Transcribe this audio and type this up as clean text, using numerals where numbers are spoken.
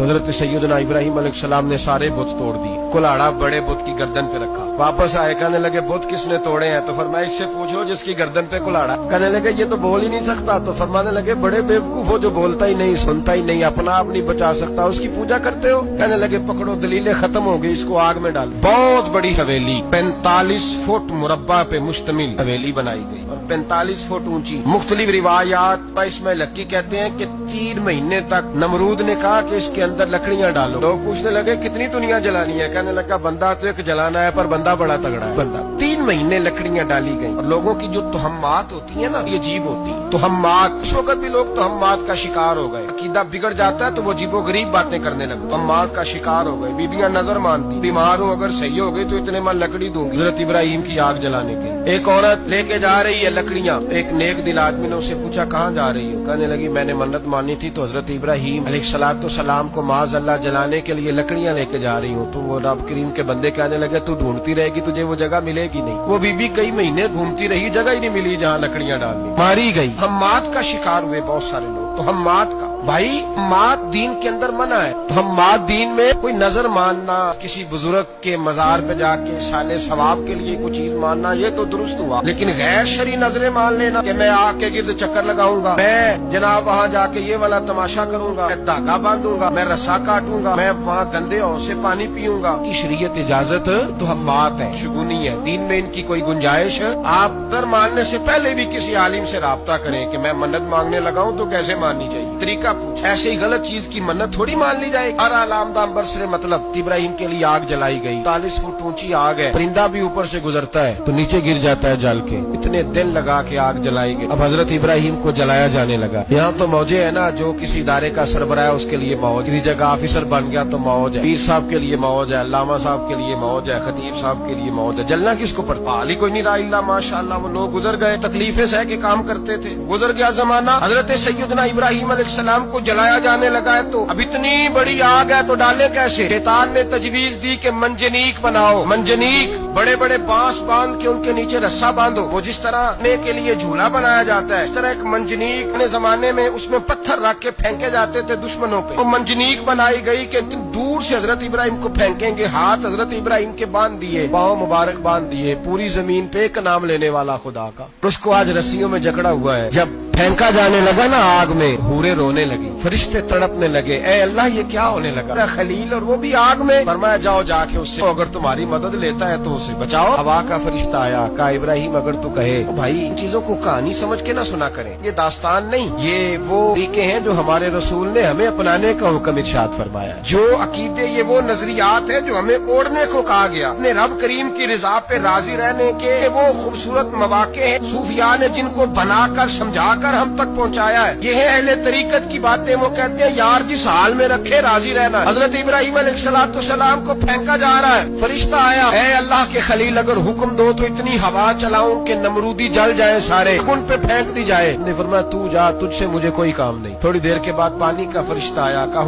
حضرت سیدنا ابراہیم علیہ السلام نے سارے بت توڑ دیے، کلاڑا بڑے بت کی گردن پہ رکھا، واپس آئے کہنے لگے بت کس نے توڑے ہیں؟ تو فرمایا اس سے پوچھ لو جس کی گردن پہ کلاڑا۔ کہنے لگے یہ تو بول ہی نہیں سکتا، تو فرمانے لگے بڑے بیوقوف ہو جو بولتا ہی نہیں، سنتا ہی نہیں، اپنا آپ نہیں بچا سکتا، اس کی پوجا کرتے ہو؟ کہنے لگے پکڑو دلیلیں ختم ہو گئی، اس کو آگ میں ڈال۔ بہت بڑی حویلی 45 فٹ مربع پہ مشتمل حویلی بنائی گئی اور 45 فٹ اونچی۔ مختلف روایات اس میں لکی کہتے ہیں کہ 3 مہینے تک نمرود نے کہا کہ اس کے اندر لکڑیاں ڈالو۔ لوگ پوچھنے لگے کتنی دنیا جلانی ہے؟ کہنے لگا بندہ تو ایک جلانا ہے پر بندہ بڑا تگڑا ہے۔ بندہ 3 مہینے لکڑیاں ڈالی گئی اور لوگوں کی جو تہمات ہوتی ہیں نا یہ عجیب ہوتی ہیں۔ تہمات اس وقت بھی لوگ تہمات کا شکار ہو گئے، عقیدہ بگڑ جاتا ہے تو وہ عجیب و غریب باتیں کرنے لگے، تہمات کا شکار ہو گئے۔ بیبیاں نظر مانتی، بیمار ہوں اگر صحیح ہو گئی تو اتنے من لکڑی دوں گی حضرت ابراہیم کی آگ جلانے کے۔ ایک عورت لے کے جا رہی ہے لکڑیاں، ایک نیک دل آدمی نے اسے پوچھا کہاں جا رہی ہو؟ کہنے لگی میں نے منت مانی تھی تو حضرت ابراہیم علیہ السلام کو معاذ اللہ جلانے کے لیے لکڑیاں لے کے جا رہی ہوں۔ تو وہ رب کریم کے بندے کہنے لگے تو ڈھونڈتی رہے گی تجھے وہ جگہ ملے گی نہیں۔ وہ بی بی کئی مہینے گھومتی رہی، جگہ ہی نہیں ملی جہاں لکڑیاں ڈالنی، ماری گئی۔ ہمات کا شکار ہوئے بہت سارے لوگ، تو ہمات کا بھائی ہمات دین کے اندر منع ہے۔ تو ہمات دین میں کوئی نظر ماننا، کسی بزرگ کے مزار پہ جا کے سالے ثواب کے لیے کوئی چیز ماننا یہ تو درست ہوا، لیکن غیر شرعی نظریں مان لینا کہ میں آگ کے گرد چکر لگاؤں گا، میں جناب وہاں جا کے یہ والا تماشا کروں گا، میں دھاگا باندھوں گا، میں رسا کاٹوں گا، میں وہاں گندے ہوں سے پانی پیوں گا، کی شریعت اجازت تو ہمات ہے، شگونی ہے، دین میں ان کی کوئی گنجائش ہے۔ آپ در ماننے سے پہلے بھی کسی عالم سے رابطہ کریں کہ میں منت مانگنے لگاؤں تو کیسے ماننی چاہیے، طریقہ پوچھ۔ ایسے ہی غلط چیز کی منت تھوڑی مان لی جائے۔ ہر علامدام برسر مطلب ابراہیم کے لیے آگ جلائی گئی، 40 فٹ اونچی آگ ہے، پرندہ بھی اوپر سے گزرتا ہے تو نیچے گر جاتا ہے جل کے، اتنے دن لگا کے آگ جلائی گئی۔ اب حضرت ابراہیم کو جلایا جانے لگا۔ یہاں تو موجے ہے نا، جو کسی ادارے کا سربراہ ہے اس کے لیے موج، کسی جگہ آفیسر بن گیا تو موج ہے، پیر صاحب کے لیے موج ہے، علامہ صاحب کے لیے موج ہے، خطیب صاحب کے لیے موج ہے۔ جلنا کس کو پڑتا؟ حال ہی کوئی نہیں رہا الا ماشاءاللہ، وہ لوگ گزر گئے، تکلیفیں سہ کے کام کرتے تھے، گزر گیا زمانہ۔ حضرت سیدنا ابراہیم علیہ السلام کو جلایا جانے لگا ہے تو اب اتنی بڑی آگ ہے تو ڈالے کیسے؟ شیطان نے تجویز دی کہ منجنیق بناؤ، منجنیق بڑے بڑے بانس باندھ کے ان کے نیچے رسا باندھو، وہ جس طرح نے کے لیے جھولا بنایا جاتا ہے اس طرح ایک منجنیق اپنے زمانے میں اس میں پتھر رکھ کے پھینکے جاتے تھے دشمنوں پہ، وہ منجنیق بنائی گئی کہ دور سے حضرت ابراہیم کو پھینکیں گے، ہاتھ حضرت ابراہیم کے باندھ دیے، پاؤں مبارک باندھ دیے، پوری زمین پہ ایک نام لینے والا خدا کا، اس کو آج رسیوں میں جکڑا ہوا ہے۔ جب پھینکا جانے لگا نا آگ میں، حوریں رونے لگی، فرشتے تڑپنے لگے، اے اللہ یہ کیا ہونے لگا؟ خلیل اور وہ بھی آگ میں۔ فرمایا جاؤ جا کے اس سے اگر تمہاری مدد لیتا ہے تو اسے بچاؤ۔ ہوا کا فرشتہ آیا، کہا ابراہیم اگر تو کہے بھائی ان چیزوں کو کہانی سمجھ کے نہ سنا کریں، یہ داستان نہیں، یہ وہ طریقے ہیں جو ہمارے رسول نے ہمیں اپنانے کا حکم ارشاد فرمایا، جو عقیدے یہ وہ نظریات ہیں جو ہمیں اوڑھنے کو کہا گیا، اپنے رب کریم کی رضا پہ راضی رہنے کے وہ خوبصورت مواقع ہیں صوفیاء نے جن کو بنا کر سمجھا کر ہم تک پہنچایا ہے۔ یہ ہے اہل طریقت کی باتیں، وہ کہتے ہیں یار جس حال میں رکھے راضی رہنا۔ حضرت ابراہیم علیہ السلام کو پھینکا جا رہا ہے، فرشتہ آیا، اے اللہ کے خلیل اگر حکم دو تو اتنی ہوا چلاؤں کہ نمرودی جل جائے سارے، ان پہ پھینک دی جائے۔ نے فرمایا تو جا، تجھ سے مجھے کوئی کام نہیں۔ تھوڑی دیر کے بعد پانی کا فرشتہ آیا، کہا